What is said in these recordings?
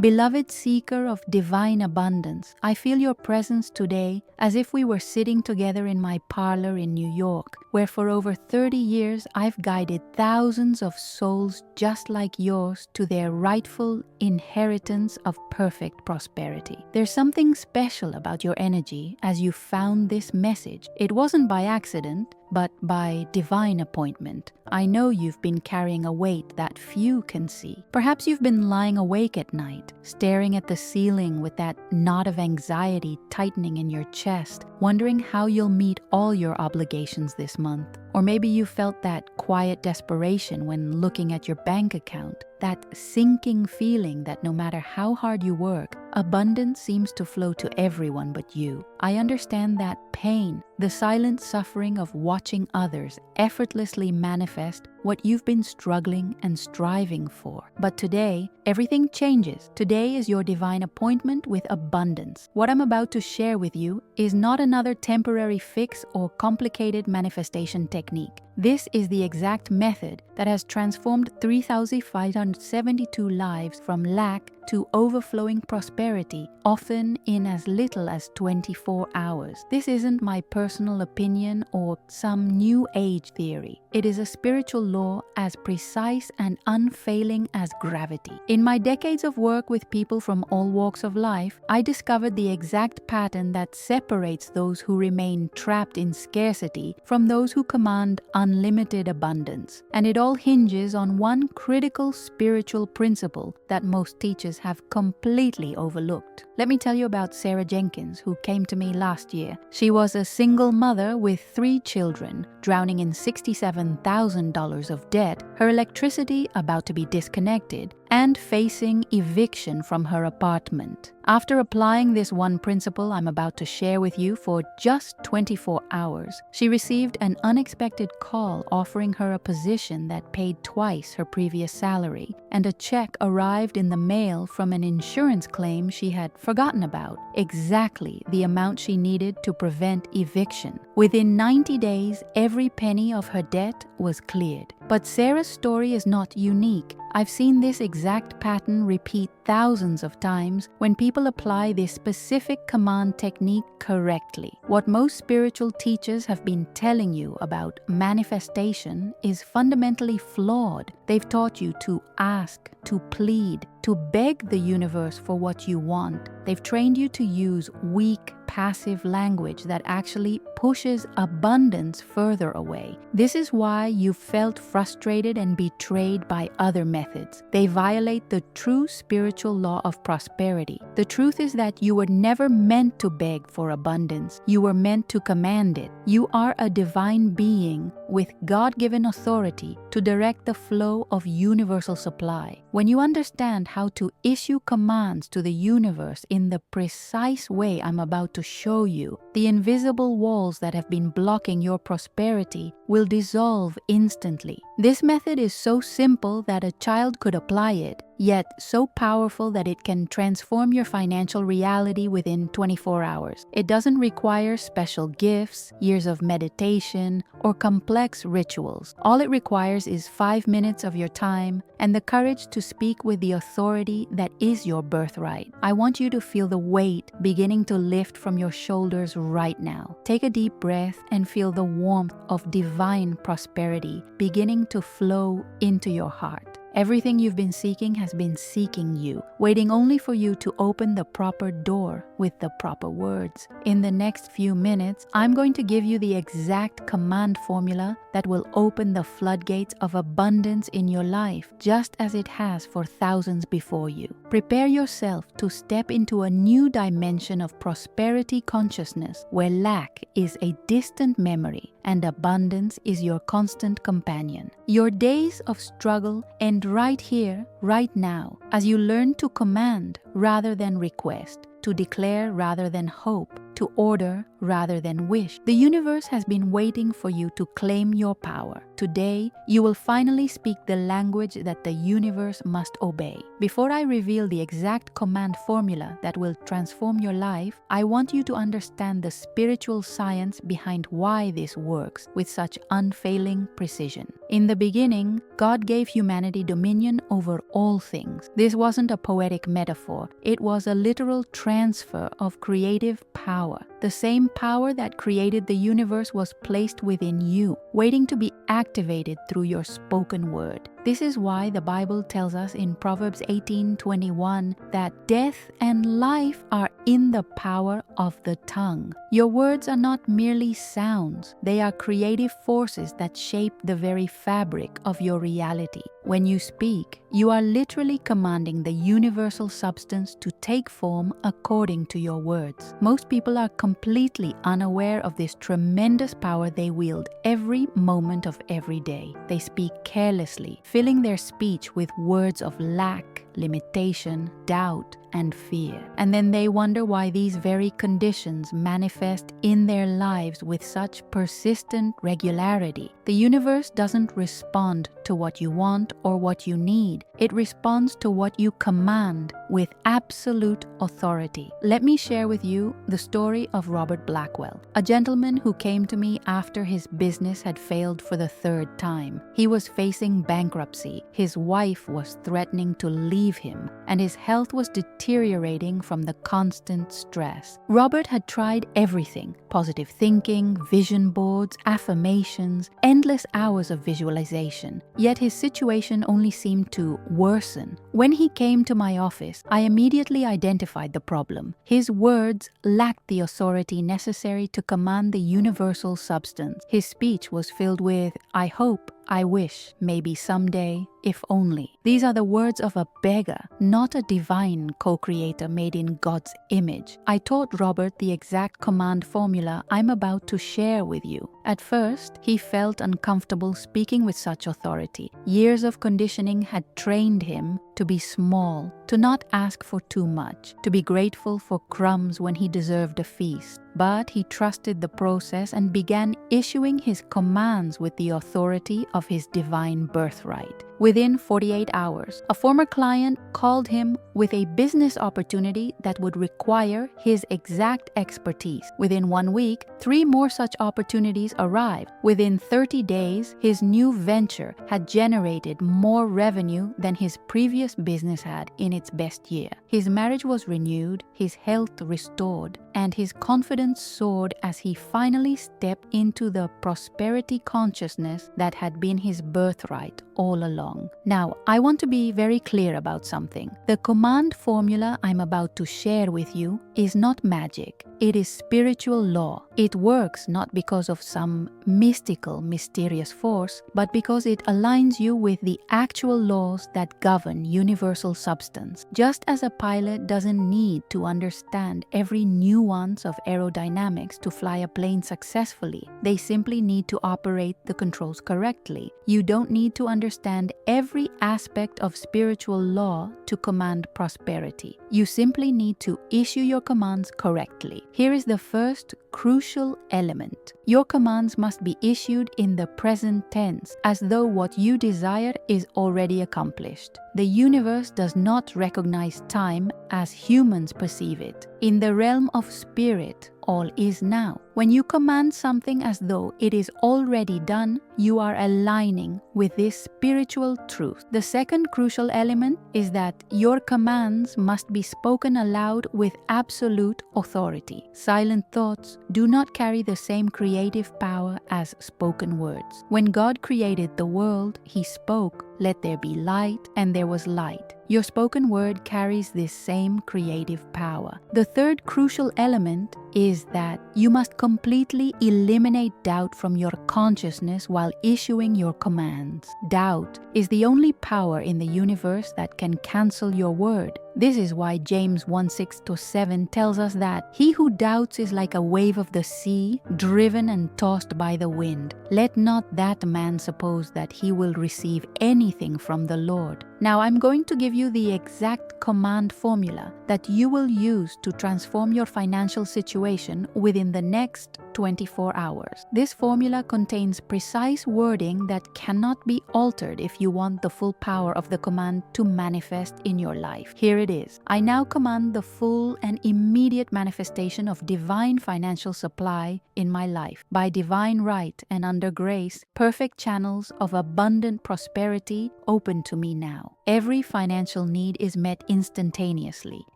Beloved seeker of divine abundance, I feel your presence today as if we were sitting together in my parlor in New York, where for over 30 years I've guided thousands of souls just like yours to their rightful inheritance of perfect prosperity. There's something special about your energy as you found this message. It wasn't by accident, but by divine appointment. I know you've been carrying a weight that few can see. Perhaps you've been lying awake at night, staring at the ceiling with that knot of anxiety tightening in your chest, wondering how you'll meet all your obligations this month. Or maybe you felt that quiet desperation when looking at your bank account, that sinking feeling that no matter how hard you work, abundance seems to flow to everyone but you. I understand that pain, the silent suffering of watching others effortlessly manifest what you've been struggling and striving for. But today, everything changes. Today is your divine appointment with abundance. What I'm about to share with you is not another temporary fix or complicated manifestation technique. This is the exact method that has transformed 3,572 lives from lack to overflowing prosperity, often in as little as 24 hours. This isn't my personal opinion or some new age theory. It is a spiritual law as precise and unfailing as gravity. In my decades of work with people from all walks of life, I discovered the exact pattern that separates those who remain trapped in scarcity from those who command unlimited abundance. And it all hinges on one critical spiritual principle that most teachers have completely overlooked. Let me tell you about Sarah Jenkins, who came to me last year. She was a single mother with 3 children, drowning in $67,000 of debt, her electricity about to be disconnected, and facing eviction from her apartment. After applying this one principle I'm about to share with you for just 24 hours, she received an unexpected call offering her a position that paid twice her previous salary, and a check arrived in the mail from an insurance claim she had forgotten about, exactly the amount she needed to prevent eviction. Within 90 days, every penny of her debt was cleared. But Sarah's story is not unique. I've seen this exact pattern repeat thousands of times when people apply this specific command technique correctly. What most spiritual teachers have been telling you about manifestation is fundamentally flawed. They've taught you to ask, to plead, to beg the universe for what you want. They've trained you to use weak, passive language that actually pushes abundance further away. This is why you've felt frustrated and betrayed by other methods. They violate the true spiritual law of prosperity. The truth is that you were never meant to beg for abundance. You were meant to command it. You are a divine being with God-given authority to direct the flow of universal supply. When you understand how to issue commands to the universe in the precise way I'm about to show you, the invisible walls that have been blocking your prosperity will dissolve instantly. This method is so simple that a child could apply it, yet so powerful that it can transform your financial reality within 24 hours. It doesn't require special gifts, years of meditation, or complex rituals. All it requires is 5 minutes of your time and the courage to speak with the authority that is your birthright. I want you to feel the weight beginning to lift from your shoulders right now. Take a deep breath and feel the warmth of divine prosperity beginning to flow into your heart. Everything you've been seeking has been seeking you, waiting only for you to open the proper door with the proper words. In the next few minutes, I'm going to give you the exact command formula that will open the floodgates of abundance in your life, just as it has for thousands before you. Prepare yourself to step into a new dimension of prosperity consciousness, where lack is a distant memory and abundance is your constant companion. Your days of struggle end right here, right now, as you learn to command rather than request, to declare rather than hope, to order rather than wish. The universe has been waiting for you to claim your power. Today, you will finally speak the language that the universe must obey. Before I reveal the exact command formula that will transform your life, I want you to understand the spiritual science behind why this works with such unfailing precision. In the beginning, God gave humanity dominion over all things. This wasn't a poetic metaphor, it was a literal transfer of creative power. The same power that created the universe was placed within you, waiting to be activated through your spoken word. This is why the Bible tells us in Proverbs 18:21 that death and life are in the power of the tongue. Your words are not merely sounds, they are creative forces that shape the very fabric of your reality. When you speak, you are literally commanding the universal substance to take form according to your words. Most people are completely unaware of this tremendous power they wield every moment of every day. They speak carelessly, filling their speech with words of lack, limitation, doubt, and fear. And then they wonder why these very conditions manifest in their lives with such persistent regularity. The universe doesn't respond to what you want or what you need. It responds to what you command with absolute authority. Let me share with you the story of Robert Blackwell, a gentleman who came to me after his business had failed for the third time. He was facing bankruptcy, his wife was threatening to leave him, and his health was deteriorating from the constant stress. Robert had tried everything: positive thinking, vision boards, affirmations, endless hours of visualization. Yet his situation only seemed to worsen. When he came to my office, I immediately identified the problem. His words lacked the authority necessary to command the universal substance. His speech was filled with, "I hope," "I wish," "maybe someday," "if only." These are the words of a beggar, not a divine co-creator made in God's image. I taught Robert the exact command formula I'm about to share with you. At first, he felt uncomfortable speaking with such authority. Years of conditioning had trained him to be small, to not ask for too much, to be grateful for crumbs when he deserved a feast. But he trusted the process and began issuing his commands with the authority of his divine birthright. Within 48 hours, a former client called him with a business opportunity that would require his exact expertise. Within 1 week, 3 more such opportunities arrived. Within 30 days, his new venture had generated more revenue than his previous business had in its best year. His marriage was renewed, his health restored, and his confidence soared as he finally stepped into the prosperity consciousness that had been his birthright all along. Now, I want to be very clear about something. The command formula I'm about to share with you is not magic. It is spiritual law. It works not because of some mystical, mysterious force, but because it aligns you with the actual laws that govern universal substance. Just as a pilot doesn't need to understand every nuance of aerodynamics to fly a plane successfully, they simply need to operate the controls correctly. You don't need to understand every aspect of spiritual law to command prosperity. You simply need to issue your commands correctly. Here is the first crucial element. Your commands must be issued in the present tense, as though what you desire is already accomplished. The universe does not recognize time as humans perceive it. In the realm of spirit, all is now. When you command something as though it is already done, you are aligning with this spiritual truth. The second crucial element is that your commands must be spoken aloud with absolute authority. Silent thoughts do not carry the same creative power as spoken words. When God created the world, He spoke, "Let there be light," and there was light. Your spoken word carries this same creative power. The third crucial element is that you must completely eliminate doubt from your consciousness while issuing your commands. Doubt is the only power in the universe that can cancel your word. This is why James 1:6-7 tells us that he who doubts is like a wave of the sea, driven and tossed by the wind. Let not that man suppose that he will receive anything anything from the Lord. Now I'm going to give you the exact command formula that you will use to transform your financial situation within the next 24 hours. This formula contains precise wording that cannot be altered if you want the full power of the command to manifest in your life. Here it is. I now command the full and immediate manifestation of divine financial supply in my life. By divine right and under grace, perfect channels of abundant prosperity open to me now. Every financial need is met instantaneously.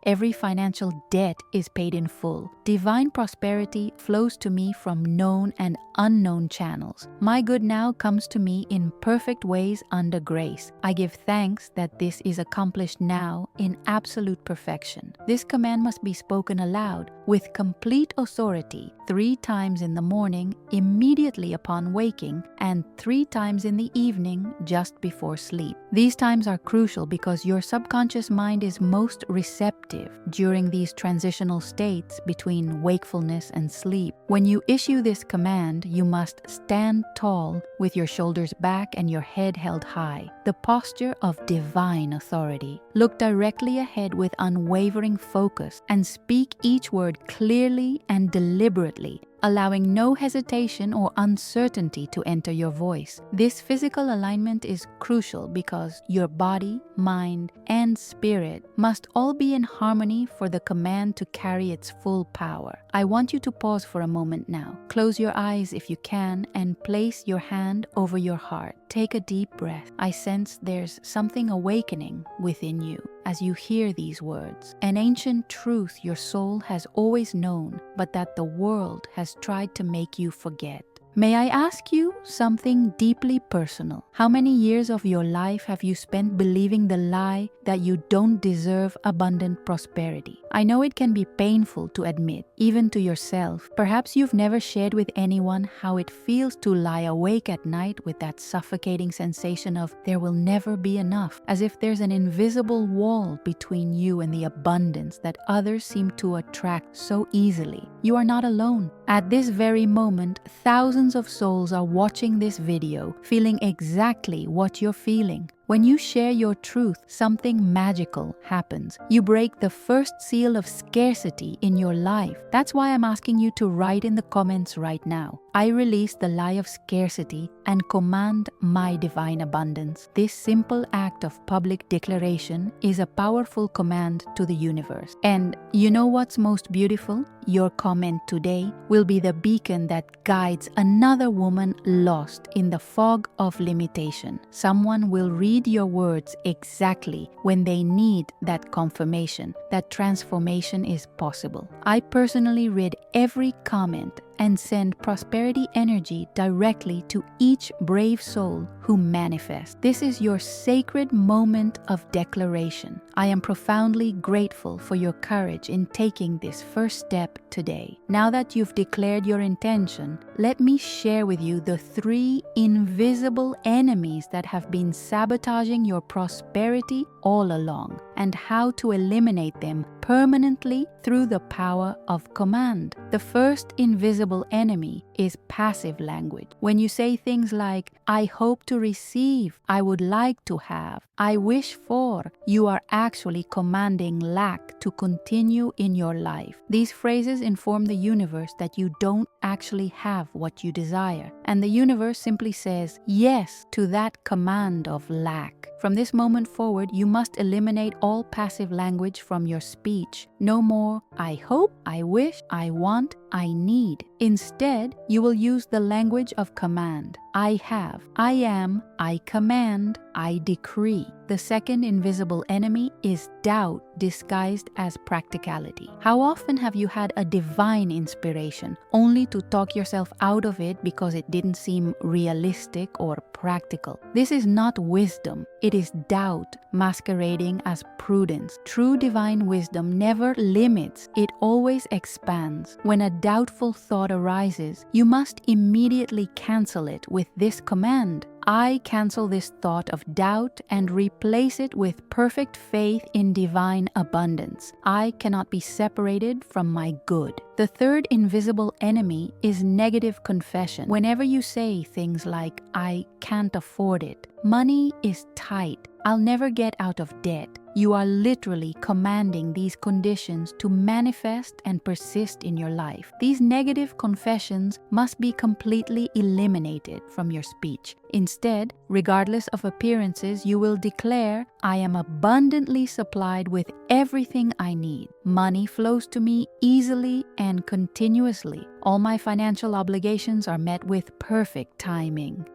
Every financial debt is paid in full. Divine prosperity flows to me from known and unknown channels. My good now comes to me in perfect ways under grace. I give thanks that this is accomplished now in absolute perfection. This command must be spoken aloud with complete authority 3 times in the morning, immediately upon waking, and 3 times in the evening just before sleep. These times are crucial because your subconscious mind is most receptive during these transitional states between wakefulness and sleep. When you issue this command, you must stand tall with your shoulders back and your head held high, the posture of divine authority. Look directly ahead with unwavering focus and speak each word clearly and deliberately, allowing no hesitation or uncertainty to enter your voice. This physical alignment is crucial because your body, mind, and spirit must all be in harmony for the command to carry its full power. I want you to pause for a moment now. Close your eyes if you can and place your hand over your heart. Take a deep breath. I sense there's something awakening within you as you hear these words. An ancient truth your soul has always known, but that the world has tried to make you forget. May I ask you something deeply personal? How many years of your life have you spent believing the lie that you don't deserve abundant prosperity? I know it can be painful to admit, even to yourself. Perhaps you've never shared with anyone how it feels to lie awake at night with that suffocating sensation of there will never be enough, as if there's an invisible wall between you and the abundance that others seem to attract so easily. You are not alone. At this very moment, thousands of souls are watching this video, feeling exactly what you're feeling. When you share your truth, something magical happens. You break the first seal of scarcity in your life. That's why I'm asking you to write in the comments right now. I release the lie of scarcity and command my divine abundance. This simple act of public declaration is a powerful command to the universe. And you know what's most beautiful? Your comment today will be the beacon that guides another woman lost in the fog of limitation. Someone will read your words exactly when they need that confirmation that transformation is possible. I personally read every comment and send prosperity energy directly to each brave soul who manifests. This is your sacred moment of declaration. I am profoundly grateful for your courage in taking this first step today. Now that you've declared your intention, let me share with you the 3 invisible enemies that have been sabotaging your prosperity all along, and how to eliminate them permanently through the power of command. The first invisible enemy is passive language. When you say things like, I hope to receive, I would like to have, I wish for, you are actually commanding lack to continue in your life. These phrases inform the universe that you don't actually have what you desire, and the universe simply says yes to that command of lack. From this moment forward, you must eliminate all passive language from your speech. No more, I hope, I wish, I want, I need. Instead, you will use the language of command. I have, I am, I command, I decree. The second invisible enemy is doubt disguised as practicality. How often have you had a divine inspiration only to talk yourself out of it because it didn't seem realistic or practical? This is not wisdom. It is doubt masquerading as prudence. True divine wisdom never limits. It always expands. When a doubtful thought arises, you must immediately cancel it with this command. I cancel this thought of doubt and replace it with perfect faith in divine abundance. I cannot be separated from my good. The third invisible enemy is negative confession. Whenever you say things like, I can't afford it, money is tight, I'll never get out of debt, you are literally commanding these conditions to manifest and persist in your life. These negative confessions must be completely eliminated from your speech. Instead, regardless of appearances, you will declare, I am abundantly supplied with everything I need. Money flows to me easily and continuously. All my financial obligations are met with perfect timing.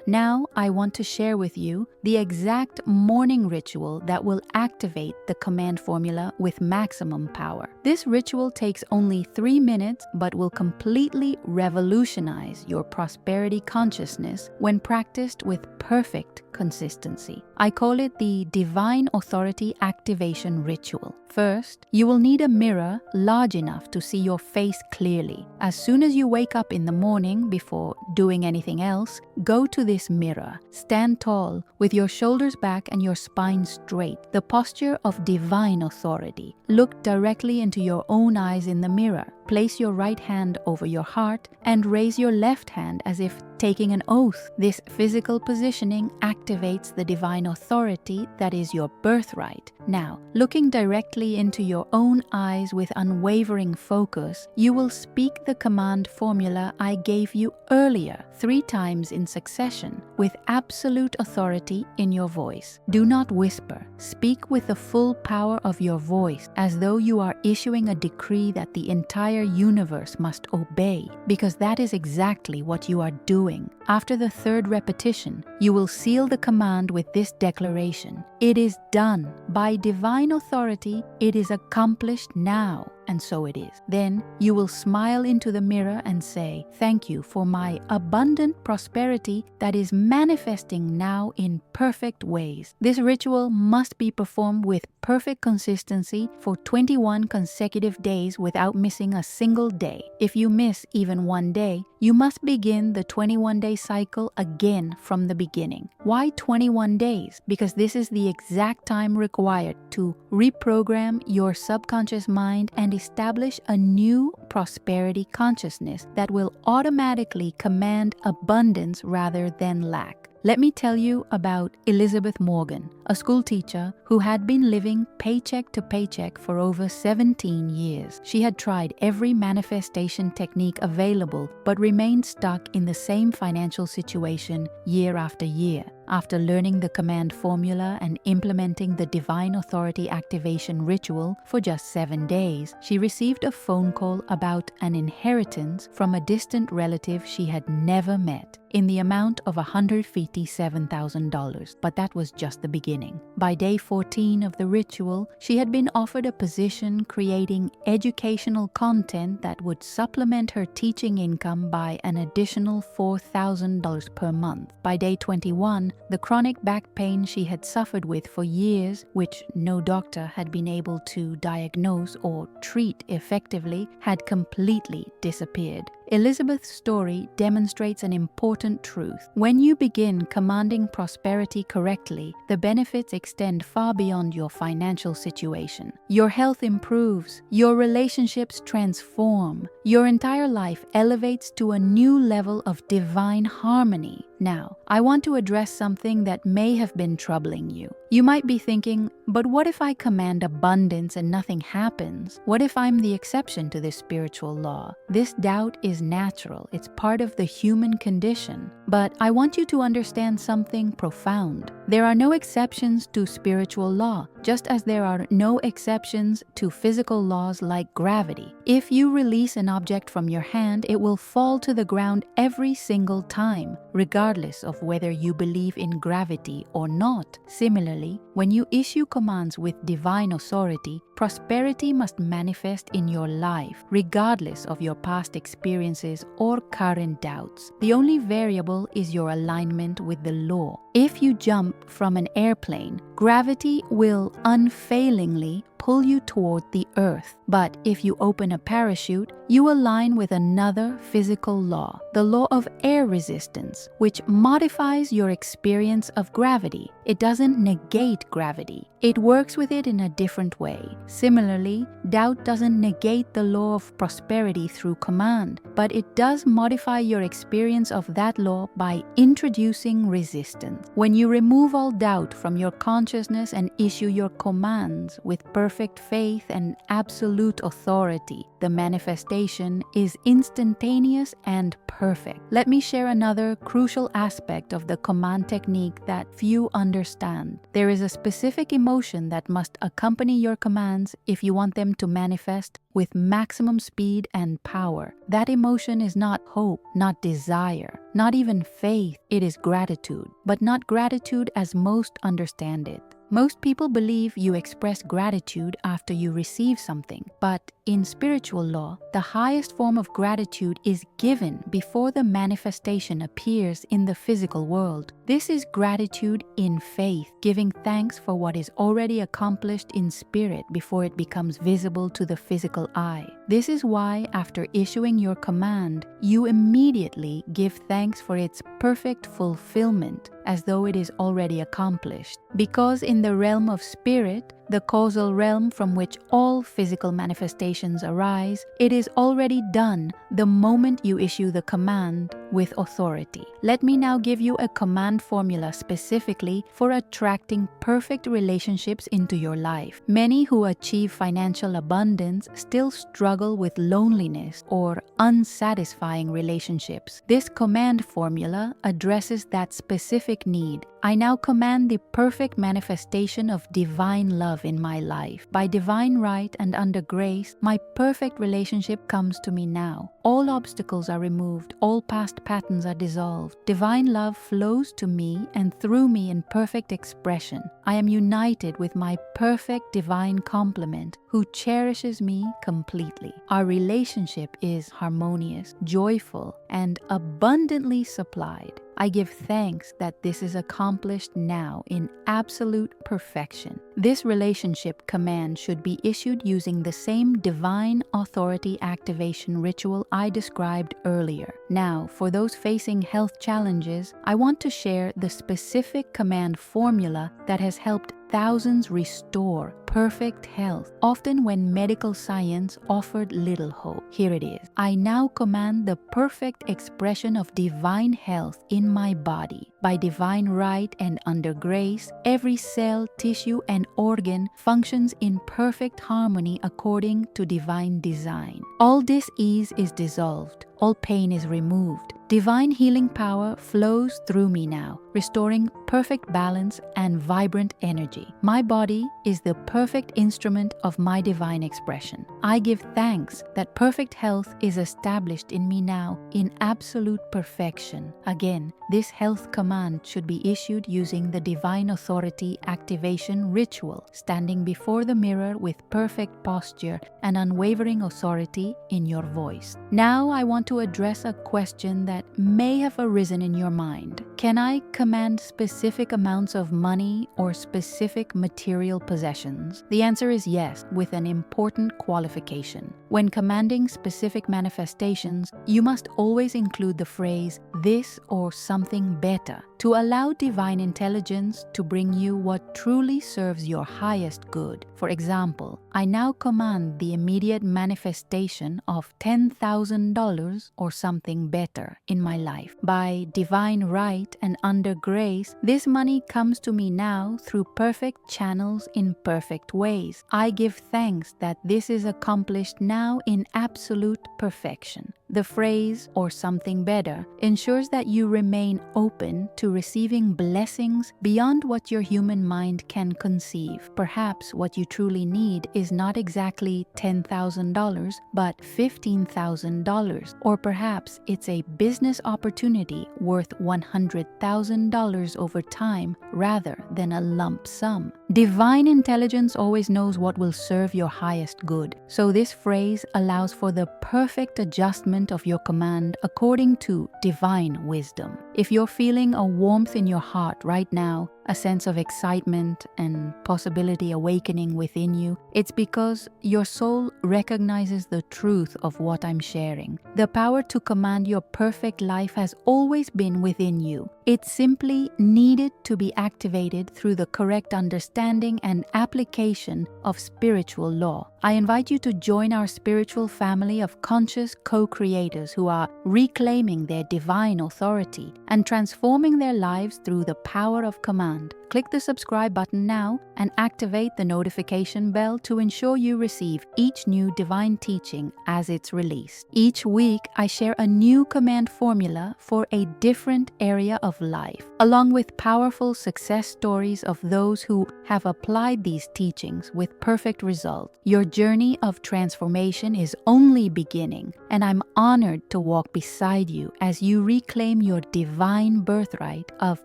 Now I want to share with you the exact morning ritual that will activate the command formula with maximum power. This ritual takes only 3 minutes but will completely revolutionize your prosperity consciousness when practiced with perfect consistency. I call it the Divine Authority Activation Ritual. First, you will need a mirror large enough to see your face clearly. As soon as you wake up in the morning, before doing anything else, go to this mirror. Stand tall, with your shoulders back and your spine straight, the posture of divine authority. Look directly into your own eyes in the mirror. Place your right hand over your heart and raise your left hand as if taking an oath. This physical positioning activates the divine authority that is your birthright. Now, looking directly into your own eyes with unwavering focus, you will speak the command formula I gave you earlier 3 times in succession with absolute authority in your voice. Do not whisper. Speak with the full power of your voice as though you are issuing a decree that the entire universe must obey, because that is exactly what you are doing. After the 3rd repetition, you will seal the command with this declaration: it is done. By divine authority, it is accomplished now. And so it is. Then you will smile into the mirror and say, thank you for my abundant prosperity that is manifesting now in perfect ways. This ritual must be performed with perfect consistency for 21 consecutive days without missing a single day. If you miss even one day, you must begin the 21-day cycle again from the beginning. Why 21 days? Because this is the exact time required to reprogram your subconscious mind and establish a new prosperity consciousness that will automatically command abundance rather than lack. Let me tell you about Elizabeth Morgan, a school teacher who had been living paycheck to paycheck for over 17 years. She had tried every manifestation technique available but remained stuck in the same financial situation year after year. After learning the command formula and implementing the divine authority activation ritual for just 7 days, she received a phone call about an inheritance from a distant relative she had never met, in the amount of $157,000, but that was just the beginning. By day 14 of the ritual, she had been offered a position creating educational content that would supplement her teaching income by an additional $4,000 per month. By day 21, the chronic back pain she had suffered with for years, which no doctor had been able to diagnose or treat effectively, had completely disappeared. Elizabeth's story demonstrates an important truth. When you begin commanding prosperity correctly, the benefits extend far beyond your financial situation. Your health improves, your relationships transform, your entire life elevates to a new level of divine harmony. Now, I want to address something that may have been troubling you. You might be thinking, but what if I command abundance and nothing happens? What if I'm the exception to this spiritual law? This doubt is natural. It's part of the human condition. But I want you to understand something profound. There are no exceptions to spiritual law, just as there are no exceptions to physical laws like gravity. If you release an object from your hand, it will fall to the ground every single time, regardless of whether you believe in gravity or not. Similarly, when you issue commands with divine authority, prosperity must manifest in your life, regardless of your past experiences or current doubts. The only variable is your alignment with the law. If you jump from an airplane, gravity will unfailingly pull you toward the earth. But if you open a parachute, you align with another physical law, the law of air resistance, which modifies your experience of gravity. It doesn't negate gravity. It works with it in a different way. Similarly, doubt doesn't negate the law of prosperity through command, but it does modify your experience of that law by introducing resistance. When you remove all doubt from your consciousness and issue your commands with perfect faith and absolute authority, the manifestation is instantaneous and perfect. Let me share another crucial aspect of the command technique that few understand. There is a specific emotion that must accompany your commands if you want them to manifest with maximum speed and power. That emotion is not hope, not desire, not even faith. It is gratitude, but not gratitude as most understand it. Most people believe you express gratitude after you receive something, but in spiritual law, the highest form of gratitude is given before the manifestation appears in the physical world. This is gratitude in faith, giving thanks for what is already accomplished in spirit before it becomes visible to the physical eye. This is why, after issuing your command, you immediately give thanks for its perfect fulfillment, as though it is already accomplished. Because in the realm of spirit, the causal realm from which all physical manifestations arise, it is already done the moment you issue the command with authority. Let me now give you a command formula specifically for attracting perfect relationships into your life. Many who achieve financial abundance still struggle with loneliness or unsatisfying relationships. This command formula addresses that specific need. I now command the perfect manifestation of divine love in my life. By divine right and under grace, my perfect relationship comes to me now. All obstacles are removed, all past patterns are dissolved. Divine love flows to me and through me in perfect expression. I am united with my perfect divine complement, who cherishes me completely. Our relationship is harmonious, joyful, and abundantly supplied. I give thanks that this is accomplished now in absolute perfection. This relationship command should be issued using the same divine authority activation ritual I described earlier. Now, for those facing health challenges, I want to share the specific command formula that has helped thousands restore perfect health, often when medical science offered little hope. Here it is. I now command the perfect expression of divine health in my body. By divine right and under grace, every cell, tissue, and organ functions in perfect harmony according to divine design. All dis-ease is dissolved. All pain is removed. Divine healing power flows through me now, restoring perfect balance and vibrant energy. My body is the perfect instrument of my divine expression. I give thanks that perfect health is established in me now in absolute perfection. Again, this health command should be issued using the divine authority activation ritual, standing before the mirror with perfect posture and unwavering authority in your voice. Now I want to address a question that may have arisen in your mind. Can I command specific amounts of money or specific material possessions? The answer is yes, with an important qualification. When commanding specific manifestations, you must always include the phrase, "this or something better," to allow divine intelligence to bring you what truly serves your highest good. For example, I now command the immediate manifestation of $10,000 or something better in my life. By divine right and under grace, this money comes to me now through perfect channels in perfect ways. I give thanks that this is accomplished now in absolute perfection. The phrase, "or something better," ensures that you remain open to receiving blessings beyond what your human mind can conceive. Perhaps what you truly need is not exactly $10,000, but $15,000. Or perhaps it's a business opportunity worth $100,000 over time rather than a lump sum. Divine intelligence always knows what will serve your highest good. So this phrase allows for the perfect adjustment of your command according to divine wisdom. If you're feeling a warmth in your heart right now, a sense of excitement and possibility awakening within you, it's because your soul recognizes the truth of what I'm sharing. The power to command your perfect life has always been within you. It simply needed to be activated through the correct understanding and application of spiritual law. I invite you to join our spiritual family of conscious co-creators who are reclaiming their divine authority and transforming their lives through the power of command. Click the subscribe button now and activate the notification bell to ensure you receive each new divine teaching as it's released. Each week, I share a new command formula for a different area of life, along with powerful success stories of those who have applied these teachings with perfect results. Your journey of transformation is only beginning, and I'm honored to walk beside you as you reclaim your divine birthright of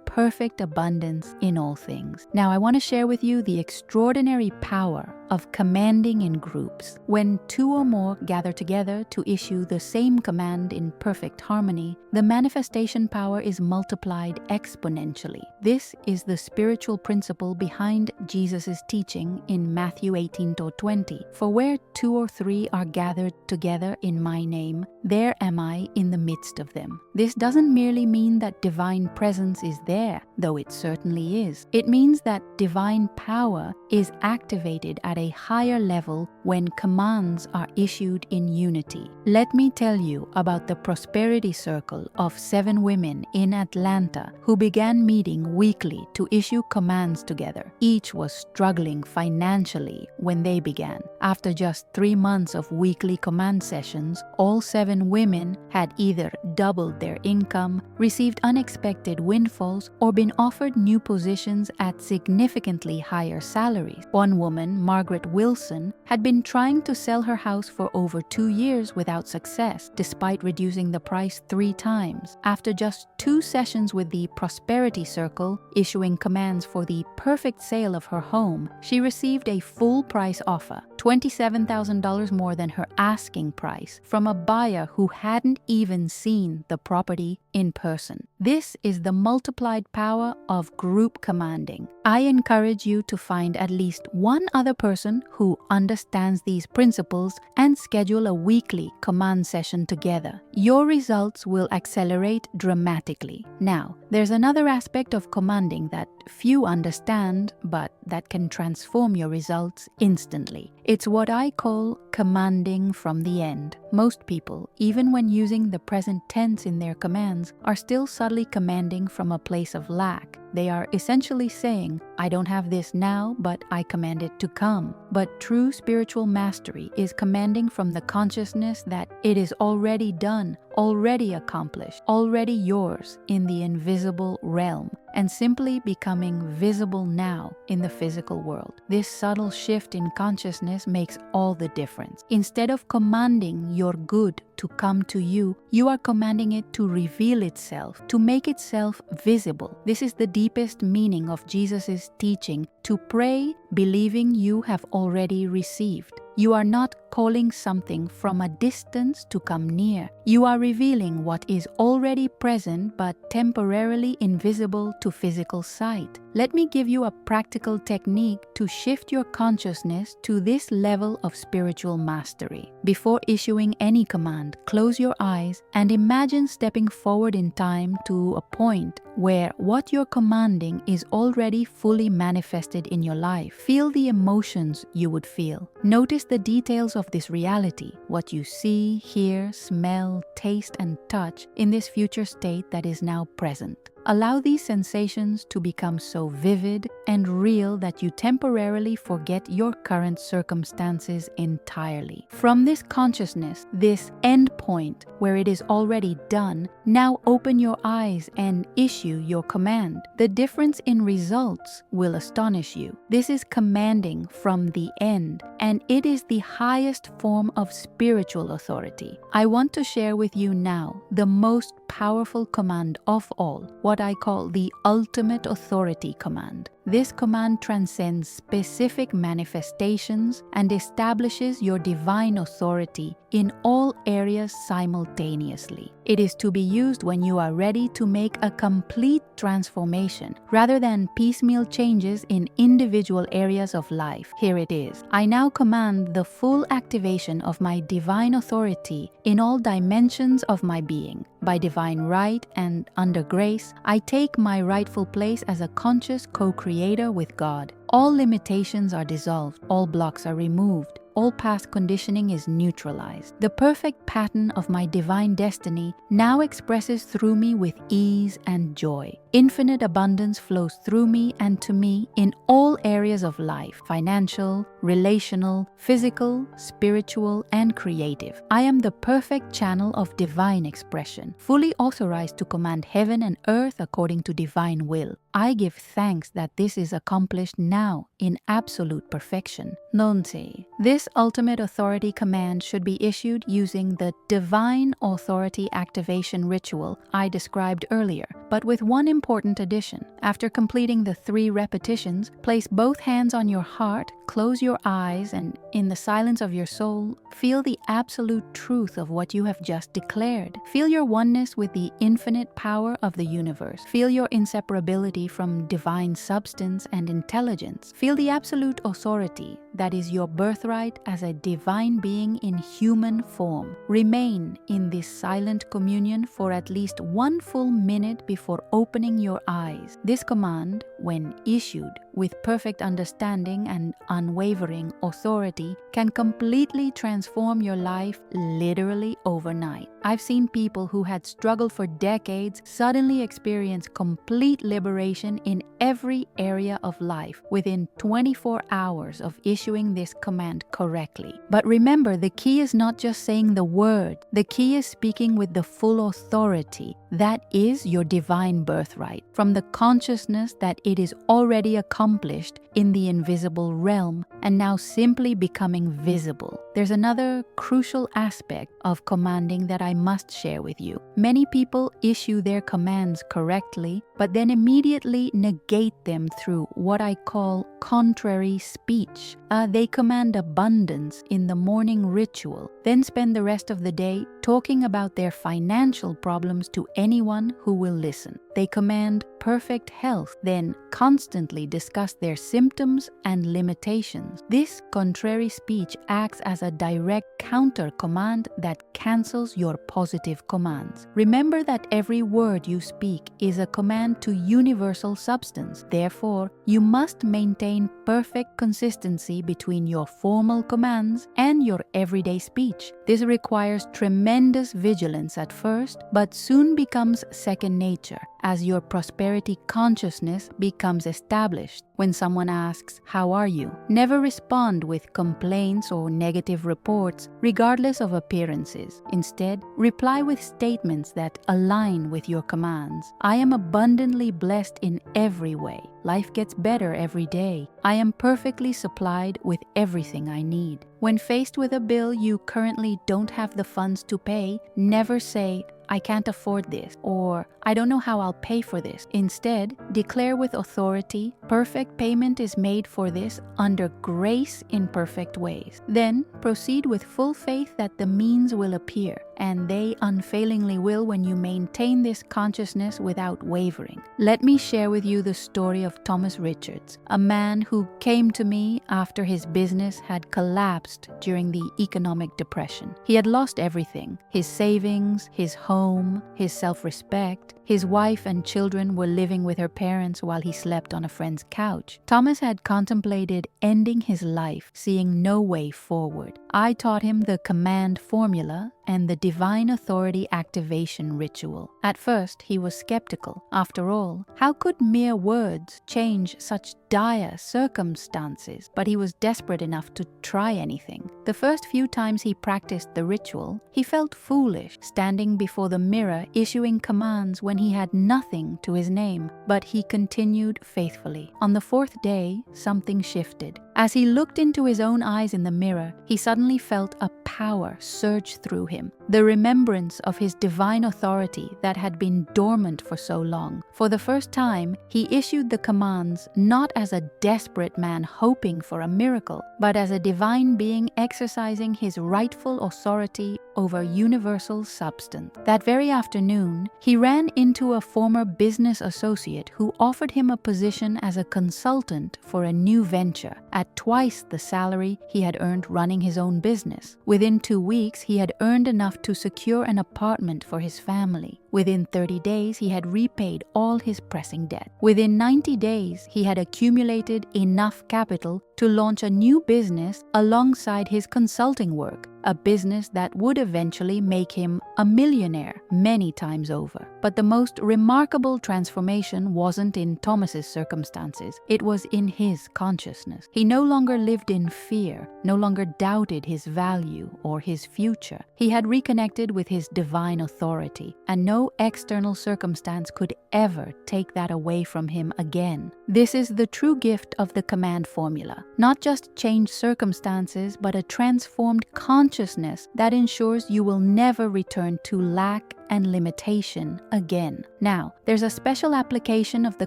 perfect abundance in all things. Now, I want to share with you the extraordinary power of commanding in groups. When two or more gather together to issue the same command in perfect harmony, the manifestation power is multiplied exponentially. This is the spiritual principle behind Jesus' teaching in Matthew 18:20. For where 2 or 3 are gathered together in my name, there am I in the midst of them. This doesn't merely mean that divine presence is there, though it certainly is. It means that divine power is activated at a higher level when commands are issued in unity. Let me tell you about the prosperity circle of 7 women in Atlanta who began meeting weekly to issue commands together. Each was struggling financially when they began. After just 3 months of weekly command sessions, all 7 women had either doubled their income, received unexpected windfalls, or been offered new positions at significantly higher salaries. One woman, Margaret Wilson, had been trying to sell her house for over 2 years without success, despite reducing the price 3 times. After just 2 sessions with the Prosperity Circle, issuing commands for the perfect sale of her home, she received a full price offer, $27,000 more than her asking price, from a buyer who hadn't even seen the property in person. This is the multiplied power of group commanding. I encourage you to find at least one other person who understands these principles and schedule a weekly command session together. Your results will accelerate dramatically. Now, there's another aspect of commanding that few understand, but that can transform your results instantly. It's what I call commanding from the end. Most people, even when using the present tense in their commands, are still subtly commanding from a place of lack. They are essentially saying, I don't have this now, but I command it to come. But true spiritual mastery is commanding from the consciousness that it is already done, already accomplished, already yours in the invisible realm, and simply becoming visible now in the physical world. This subtle shift in consciousness makes all the difference. Instead of commanding your good to come to you, you are commanding it to reveal itself, to make itself visible. This is the deepest meaning of Jesus' teaching, to pray believing you have already received. You are not calling something from a distance to come near. You are revealing what is already present but temporarily invisible to physical sight. Let me give you a practical technique to shift your consciousness to this level of spiritual mastery. Before issuing any command, close your eyes and imagine stepping forward in time to a point where what you're commanding is already fully manifested in your life. Feel the emotions you would feel. Notice the details of this reality, what you see, hear, smell, taste, and touch in this future state that is now present. Allow these sensations to become so vivid and real that you temporarily forget your current circumstances entirely. From this consciousness, this end point where it is already done, now open your eyes and issue your command. The difference in results will astonish you. This is commanding from the end, and it is the highest form of spiritual authority. I want to share with you now the most powerful command of all, what I call the ultimate authority command. This command transcends specific manifestations and establishes your divine authority in all areas simultaneously. It is to be used when you are ready to make a complete transformation rather than piecemeal changes in individual areas of life. Here it is. I now command the full activation of my divine authority in all dimensions of my being. By divine right and under grace, I take my rightful place as a conscious co-creator with God. All limitations are dissolved, all blocks are removed, all past conditioning is neutralized. The perfect pattern of my divine destiny now expresses through me with ease and joy. Infinite abundance flows through me and to me in all areas of life: financial, relational, physical, spiritual, and creative. I am the perfect channel of divine expression, fully authorized to command heaven and earth according to divine will. I give thanks that this is accomplished now in absolute perfection. Nonce. This ultimate authority command should be issued using the divine authority activation ritual I described earlier, but with one important addition. After completing the 3 repetitions, place both hands on your heart, close your eyes, and in the silence of your soul, feel the absolute truth of what you have just declared. Feel your oneness with the infinite power of the universe. Feel your inseparability from divine substance and intelligence. Feel the absolute authority that is your birthright as a divine being in human form. Remain in this silent communion for at least 1 full minute before opening your eyes. This command, when issued with perfect understanding and unwavering authority, can completely transform your life literally overnight. I've seen people who had struggled for decades suddenly experience complete liberation in every area of life within 24 hours of issuing this command correctly. But remember, the key is not just saying the word. The key is speaking with the full authority. That is your divine birthright, from the consciousness that it is already accomplished in the invisible realm and now simply becoming visible. There's another crucial aspect of commanding that I must share with you. Many people issue their commands correctly, but then immediately negate them through what I call contrary speech. They command abundance in the morning ritual, then spend the rest of the day talking about their financial problems to anyone who will listen. They command perfect health, then constantly discuss their symptoms and limitations. This contrary speech acts as a direct counter command that cancels your positive commands. Remember that every word you speak is a command to universal substance. Therefore, you must maintain perfect consistency between your formal commands and your everyday speech. This requires tremendous vigilance at first, but soon becomes second nature as your prosperity consciousness becomes established. When someone asks, "How are you?" never respond with complaints or negative reports, regardless of appearances. Instead, reply with statements that align with your commands. "I am abundantly blessed in every way. Life gets better every day. I am perfectly supplied with everything I need." When faced with a bill you currently don't have the funds to pay, never say, "I can't afford this," or "I don't know how I'll pay for this." Instead, declare with authority, "Perfect payment is made for this under grace in perfect ways." Then proceed with full faith that the means will appear, and they unfailingly will when you maintain this consciousness without wavering. Let me share with you the story of Thomas Richards, a man who came to me after his business had collapsed during the economic depression. He had lost everything: his savings, his home, his self-respect. His wife and children were living with her parents while he slept on a friend's couch. Thomas had contemplated ending his life, seeing no way forward. I taught him the command formula and the divine authority activation ritual. At first, he was skeptical. After all, how could mere words change such dire circumstances? But he was desperate enough to try anything. The first few times he practiced the ritual, he felt foolish, standing before the mirror issuing commands when he had nothing to his name, but he continued faithfully. On the 4th day, something shifted. As he looked into his own eyes in the mirror, he suddenly felt a power surge through him, the remembrance of his divine authority that had been dormant for so long. For the first time, he issued the commands not as a desperate man hoping for a miracle, but as a divine being exercising his rightful authority over universal substance. That very afternoon, he ran into a former business associate who offered him a position as a consultant for a new venture at twice the salary he had earned running his own business. Within 2 weeks, he had earned enough to secure an apartment for his family. Within 30 days, he had repaid all his pressing debt. Within 90 days, he had accumulated enough capital to launch a new business alongside his consulting work, a business that would eventually make him a millionaire many times over. But the most remarkable transformation wasn't in Thomas's circumstances, it was in his consciousness. He no longer lived in fear, no longer doubted his value or his future. He had reconnected with his divine authority, and no external circumstance could ever take that away from him again. This is the true gift of the command formula. Not just changed circumstances, but a transformed consciousness that ensures you will never return to lack and limitation again. Now, there's a special application of the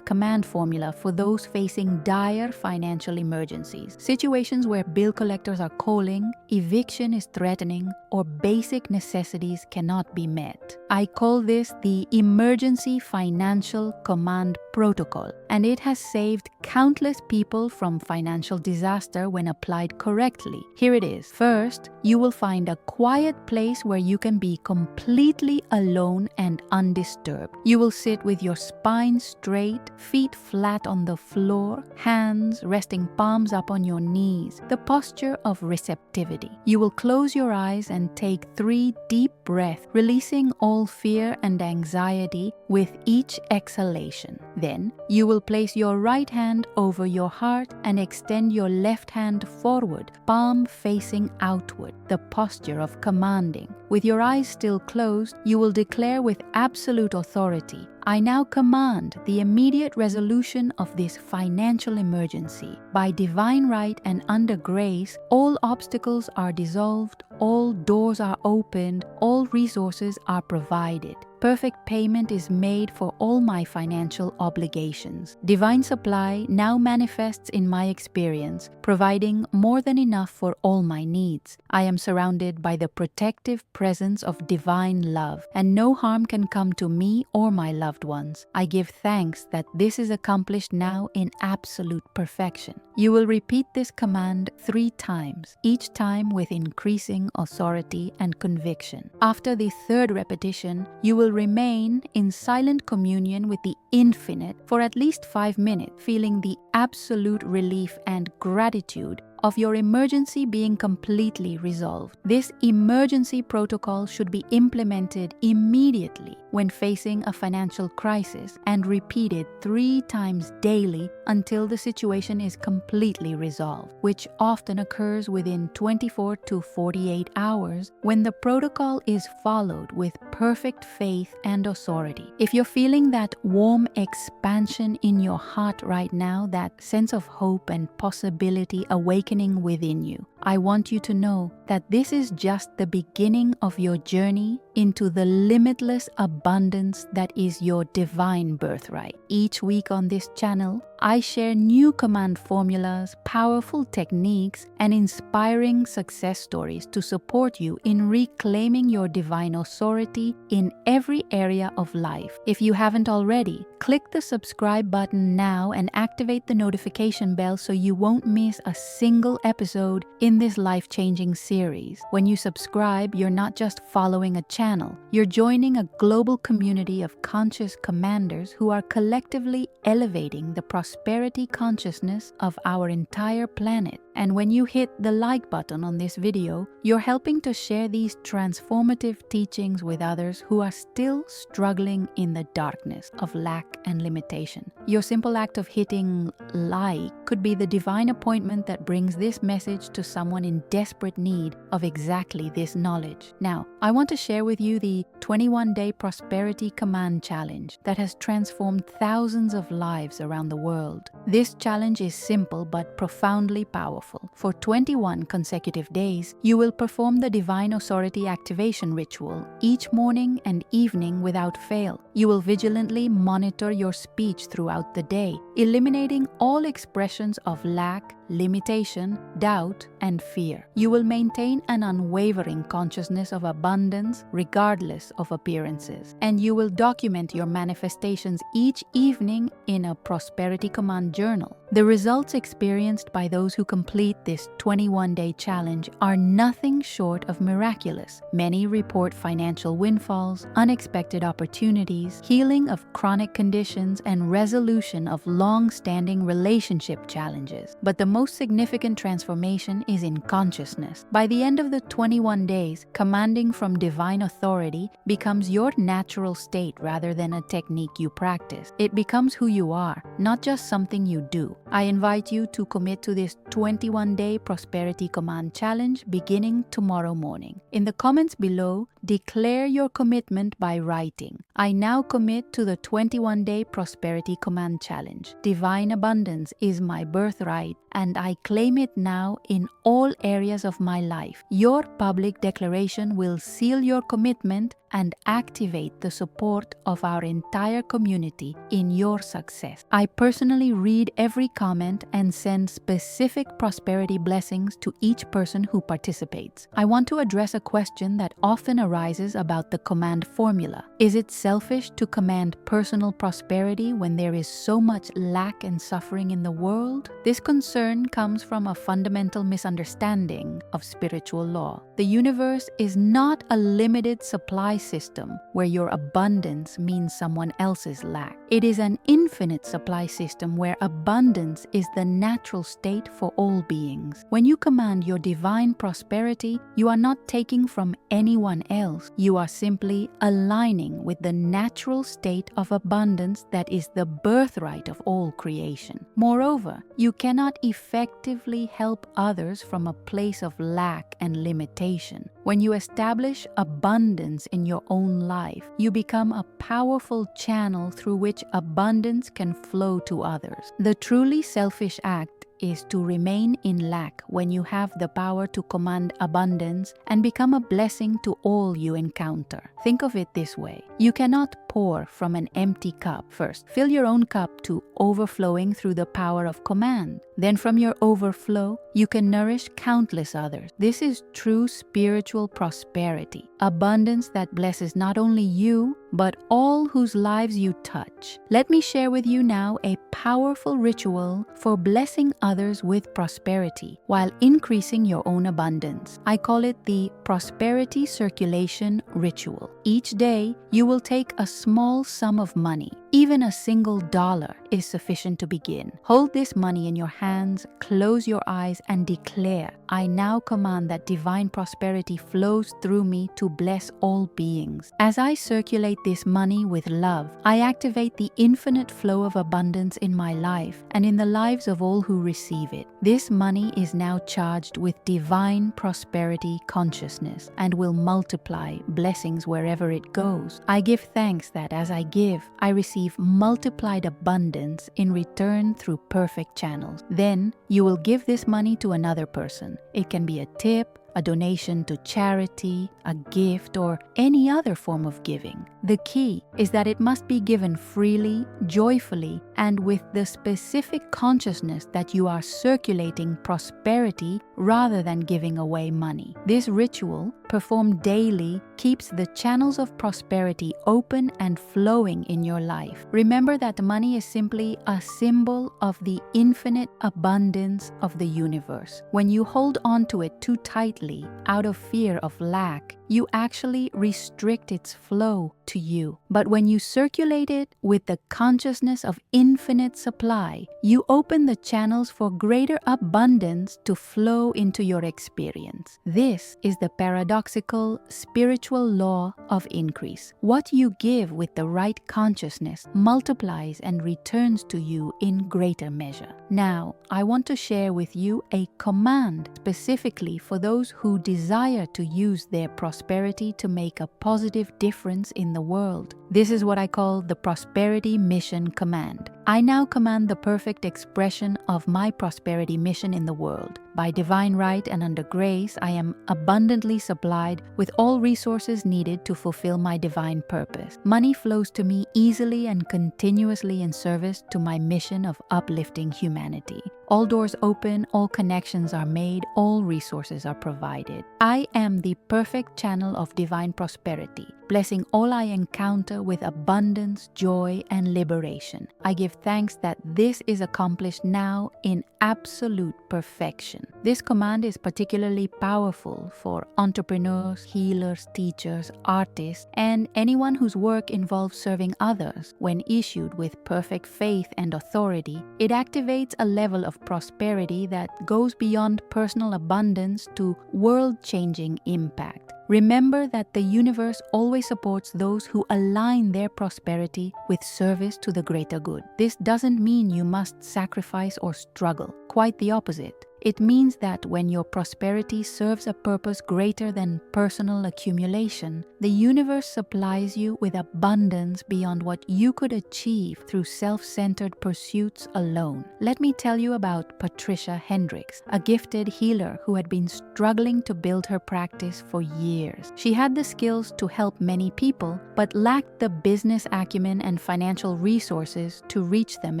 command formula for those facing dire financial emergencies, situations where bill collectors are calling, eviction is threatening, or basic necessities cannot be met. I call this the Emergency Financial Command Protocol, and it has saved countless people from financial disaster when applied correctly. Here it is. First, you will find a quiet place where you can be completely alone and undisturbed. You will sit with your spine straight, feet flat on the floor, hands resting palms up on your knees, the posture of receptivity. You will close your eyes and take 3 deep breaths, releasing all fear and anxiety with each exhalation. Then, you will place your right hand over your heart and extend your left hand forward, palm facing outward, the posture of commanding. With your eyes still closed, you will declare with absolute authority, I now command the immediate resolution of this financial emergency. By divine right and under grace, all obstacles are dissolved, all doors are opened, all resources are provided. Perfect payment is made for all my financial obligations. Divine supply now manifests in my experience, providing more than enough for all my needs. I am surrounded by the protective presence of divine love, and no harm can come to me or my loved ones. I give thanks that this is accomplished now in absolute perfection. You will repeat this command 3 times, each time with increasing authority and conviction. After the 3rd repetition, you will remain in silent communion with the infinite for at least 5 minutes, feeling the absolute relief and gratitude of your emergency being completely resolved. This emergency protocol should be implemented immediately when facing a financial crisis and repeated 3 times daily until the situation is completely resolved, which often occurs within 24 to 48 hours when the protocol is followed with perfect faith and authority. If you're feeling that warm expansion in your heart right now, that sense of hope and possibility awakening within you, I want you to know that this is just the beginning of your journey into the limitless abundance that is your divine birthright. Each week on this channel, I share new command formulas, powerful techniques, and inspiring success stories to support you in reclaiming your divine authority in every area of life. If you haven't already, click the subscribe button now and activate the notification bell so you won't miss a single episode in this life-changing series. When you subscribe, you're not just following a channel, you're joining a global community of conscious commanders who are collectively elevating the prosperity consciousness of our entire planet. And when you hit the like button on this video, you're helping to share these transformative teachings with others who are still struggling in the darkness of lack and limitation. Your simple act of hitting like could be the divine appointment that brings this message to someone in desperate need of exactly this knowledge. Now, I want to share with you the 21-day Prosperity Command Challenge that has transformed thousands of lives around the world. This challenge is simple but profoundly powerful. For 21 consecutive days, you will perform the Divine Authority Activation Ritual each morning and evening without fail. You will vigilantly monitor your speech throughout the day, eliminating all expressions of lack, limitation, doubt, and fear. You will maintain an unwavering consciousness of abundance regardless of appearances. And you will document your manifestations each evening in a Prosperity Command journal. The results experienced by those who complete this 21-day challenge are nothing short of miraculous. Many report financial windfalls, unexpected opportunities, healing of chronic conditions, and resolution of long-standing relationship challenges. But the most significant transformation is in consciousness. By the end of the 21 days, commanding from divine authority becomes your natural state rather than a technique you practice. It becomes who you are, not just something you do. I invite you to commit to this 21-day Prosperity Command Challenge beginning tomorrow morning. In the comments below, declare your commitment by writing, "I now commit to the 21-day Prosperity Command Challenge. Divine abundance is my birthright, and I claim it now in all areas of my life." Your public declaration will seal your commitment and activate the support of our entire community in your success. I personally read every comment and send specific prosperity blessings to each person who participates. I want to address a question that often arises about the command formula. Is it selfish to command personal prosperity when there is so much lack and suffering in the world? This concern comes from a fundamental misunderstanding of spiritual law. The universe is not a limited supply system where your abundance means someone else's lack. It is an infinite supply system where abundance is the natural state for all beings. When you command your divine prosperity, you are not taking from anyone else. You are simply aligning with the natural state of abundance that is the birthright of all creation. Moreover, you cannot effectively help others from a place of lack and limitation. When you establish abundance in your own life, you become a powerful channel through which abundance can flow to others. The truly selfish act is to remain in lack when you have the power to command abundance and become a blessing to all you encounter. Think of it this way. You cannot pour from an empty cup. First, fill your own cup to overflowing through the power of command. Then from your overflow, you can nourish countless others. This is true spiritual prosperity. Abundance that blesses not only you, but all whose lives you touch. Let me share with you now a powerful ritual for blessing others with prosperity while increasing your own abundance. I call it the Prosperity Circulation Ritual. Each day, you will take a small sum of money. Even a single dollar is sufficient to begin. Hold this money in your hands, close your eyes, and declare, "I now command that divine prosperity flows through me to bless all beings." As I circulate this money with love, I activate the infinite flow of abundance in my life and in the lives of all who receive it. This money is now charged with divine prosperity consciousness and will multiply blessings wherever it goes. I give thanks that as I give, I receive multiplied abundance in return through perfect channels. Then you will give this money to another person. It can be a tip, a donation to charity, a gift, or any other form of giving. The key is that it must be given freely, joyfully, and with the specific consciousness that you are circulating prosperity rather than giving away money. This ritual, performed daily, keeps the channels of prosperity open and flowing in your life. Remember that money is simply a symbol of the infinite abundance of the universe. When you hold on to it too tightly, out of fear of lack, you actually restrict its flow to you. But when you circulate it with the consciousness of infinite infinite supply, you open the channels for greater abundance to flow into your experience. This is the paradoxical spiritual law of increase. What you give with the right consciousness multiplies and returns to you in greater measure. Now, I want to share with you a command specifically for those who desire to use their prosperity to make a positive difference in the world. This is what I call the Prosperity Mission Command. I now command the perfect expression of my prosperity mission in the world. By divine right and under grace, I am abundantly supplied with all resources needed to fulfill my divine purpose. Money flows to me easily and continuously in service to my mission of uplifting humanity. All doors open, all connections are made, all resources are provided. I am the perfect channel of divine prosperity, blessing all I encounter with abundance, joy, and liberation. I give thanks that this is accomplished now in absolute perfection. This command is particularly powerful for entrepreneurs, healers, teachers, artists, and anyone whose work involves serving others. When issued with perfect faith and authority, it activates a level of prosperity that goes beyond personal abundance to world-changing impact. Remember that the universe always supports those who align their prosperity with service to the greater good. This doesn't mean you must sacrifice or struggle. Quite the opposite. It means that when your prosperity serves a purpose greater than personal accumulation, the universe supplies you with abundance beyond what you could achieve through self-centered pursuits alone. Let me tell you about Patricia Hendricks, a gifted healer who had been struggling to build her practice for years. She had the skills to help many people, but lacked the business acumen and financial resources to reach them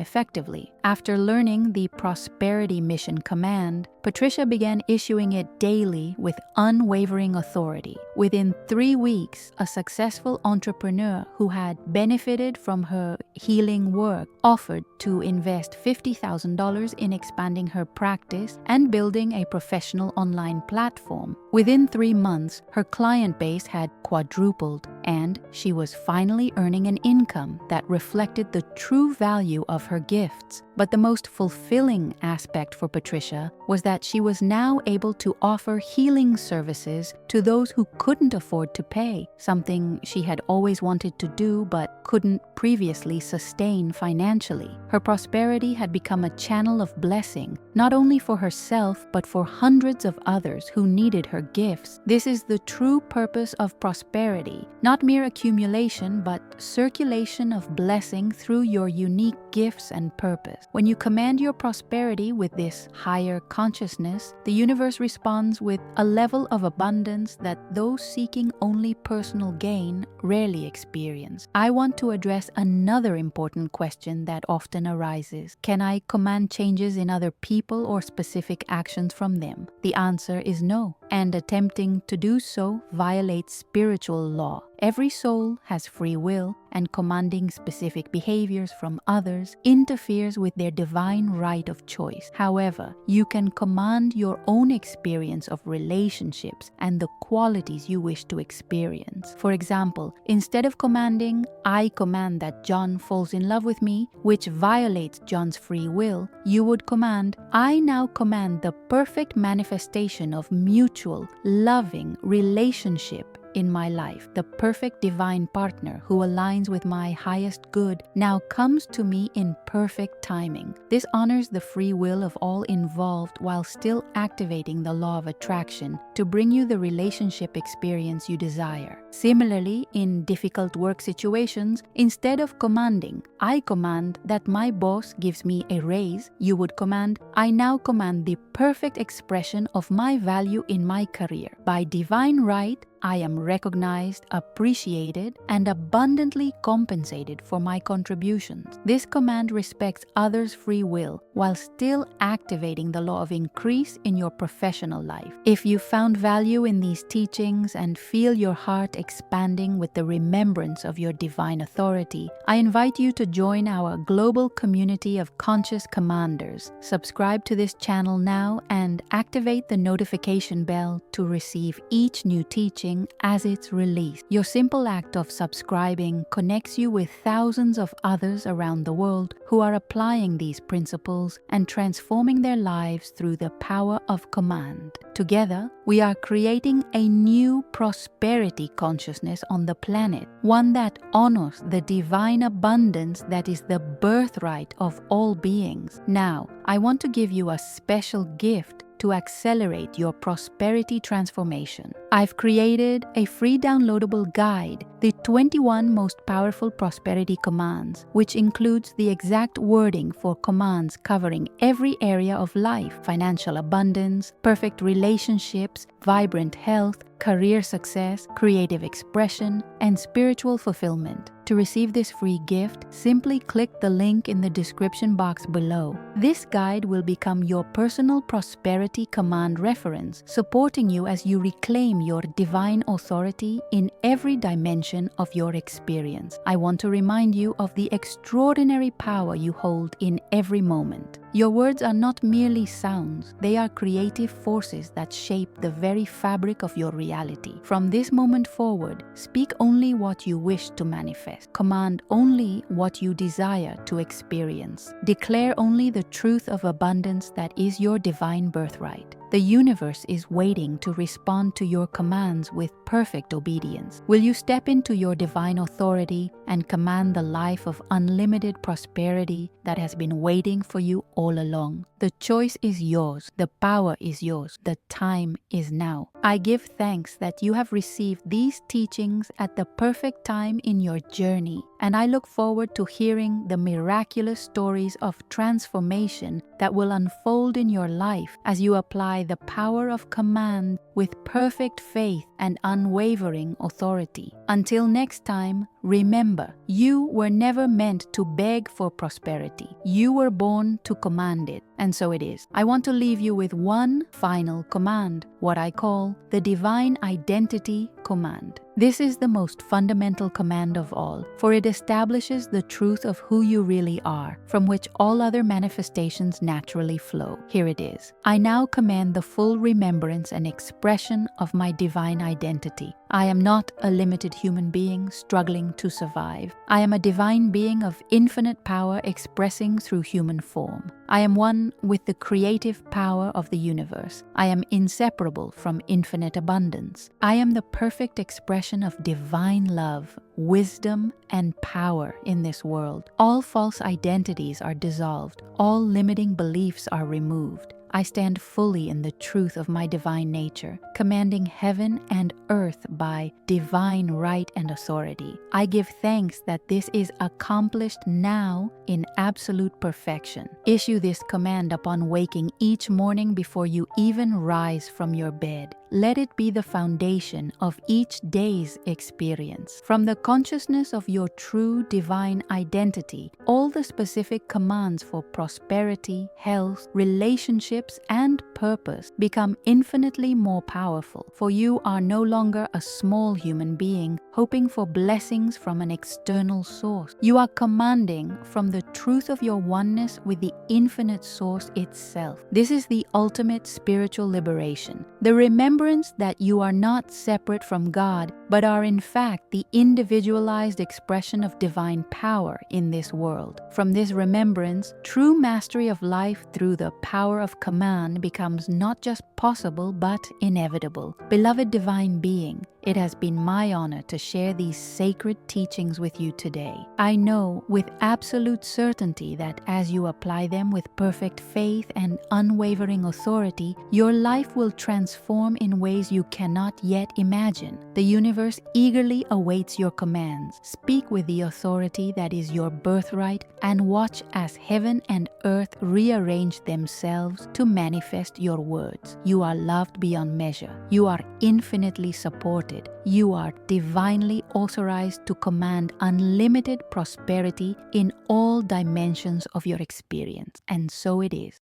effectively. After learning the Prosperity Mission Command, Patricia began issuing it daily with unwavering authority. Within 3 weeks, a successful entrepreneur who had benefited from her healing work offered to invest $50,000 in expanding her practice and building a professional online platform. Within 3 months, her client base had quadrupled, and she was finally earning an income that reflected the true value of her gifts. But the most fulfilling aspect for Patricia was that she was now able to offer healing services to those who couldn't afford to pay, something she had always wanted to do but couldn't previously sustain financially. Her prosperity had become a channel of blessing, not only for herself but for hundreds of others who needed her gifts. This is the true purpose of prosperity, not mere accumulation but circulation of blessing through your unique gifts and purpose. When you command your prosperity with this higher consciousness, the universe responds with a level of abundance that those seeking only personal gain rarely experience. I want to address another important question that often arises. Can I command changes in other people or specific actions from them? The answer is no, and attempting to do so violates spiritual law. Every soul has free will, and commanding specific behaviors from others interferes with their divine right of choice. However, you can command your own experience of relationships and the qualities you wish to experience. For example, instead of commanding, "I command that John falls in love with me," which violates John's free will, you would command, "I now command the perfect manifestation of mutual, loving relationship in my life. The perfect divine partner who aligns with my highest good now comes to me in perfect timing." This honors the free will of all involved while still activating the law of attraction to bring you the relationship experience you desire. Similarly, in difficult work situations, instead of commanding, "I command that my boss gives me a raise," you would command, "I now command the perfect expression of my value in my career. By divine right, I am recognized, appreciated, and abundantly compensated for my contributions." This command respects others' free will while still activating the law of increase in your professional life. If you found value in these teachings and feel your heart expanding with the remembrance of your divine authority, I invite you to join our global community of conscious commanders. Subscribe to this channel now and activate the notification bell to receive each new teaching teaching as it's released. Your simple act of subscribing connects you with thousands of others around the world who are applying these principles and transforming their lives through the power of command. Together, we are creating a new prosperity consciousness on the planet, one that honors the divine abundance that is the birthright of all beings. Now, I want to give you a special gift to accelerate your prosperity transformation. I've created a free downloadable guide, the 21 most powerful prosperity commands, which includes the exact wording for commands covering every area of life: financial abundance, perfect relationships, vibrant health, career success, creative expression, and spiritual fulfillment. To receive this free gift, simply click the link in the description box below. This guide will become your personal prosperity command reference, supporting you as you reclaim your divine authority in every dimension of your experience. I want to remind you of the extraordinary power you hold in every moment. Your words are not merely sounds, they are creative forces that shape the very fabric of your reality. From this moment forward, speak only what you wish to manifest. Command only what you desire to experience. Declare only the truth of abundance that is your divine birthright. The universe is waiting to respond to your commands with perfect obedience. Will you step into your divine authority and command the life of unlimited prosperity that has been waiting for you all along? The choice is yours. The power is yours. The time is now. I give thanks that you have received these teachings at the perfect time in your journey, and I look forward to hearing the miraculous stories of transformation that will unfold in your life as you apply the power of command with perfect faith and unwavering authority. Until next time, remember, you were never meant to beg for prosperity. You were born to command it, and so it is. I want to leave you with one final command, what I call the divine identity command. This is the most fundamental command of all, for it establishes the truth of who you really are, from which all other manifestations naturally flow. Here it is. I now command the full remembrance and expression of my divine identity. I am not a limited human being struggling to survive. I am a divine being of infinite power expressing through human form. I am one with the creative power of the universe. I am inseparable from infinite abundance. I am the perfect expression of divine love, wisdom, and power in this world. All false identities are dissolved. All limiting beliefs are removed. I stand fully in the truth of my divine nature, commanding heaven and earth by divine right and authority. I give thanks that this is accomplished now in absolute perfection. Issue this command upon waking each morning before you even rise from your bed. Let it be the foundation of each day's experience. From the consciousness of your true divine identity, all the specific commands for prosperity, health, relationships, and purpose become infinitely more powerful, for you are no longer a small human being hoping for blessings from an external source. You are commanding from the truth of your oneness with the infinite source itself. This is the ultimate spiritual liberation. The remembrance that you are not separate from God, but are in fact the individualized expression of divine power in this world. From this remembrance, true mastery of life through the power of command becomes not just possible but inevitable. Beloved divine being, it has been my honor to share these sacred teachings with you today. I know with absolute certainty that as you apply them with perfect faith and unwavering authority, your life will transform in ways you cannot yet imagine. The universe eagerly awaits your commands. Speak with the authority that is your birthright and watch as heaven and earth rearrange themselves to manifest your words. You are loved beyond measure. You are infinitely supported. You are divinely authorized to command unlimited prosperity in all dimensions of your experience. And so it is.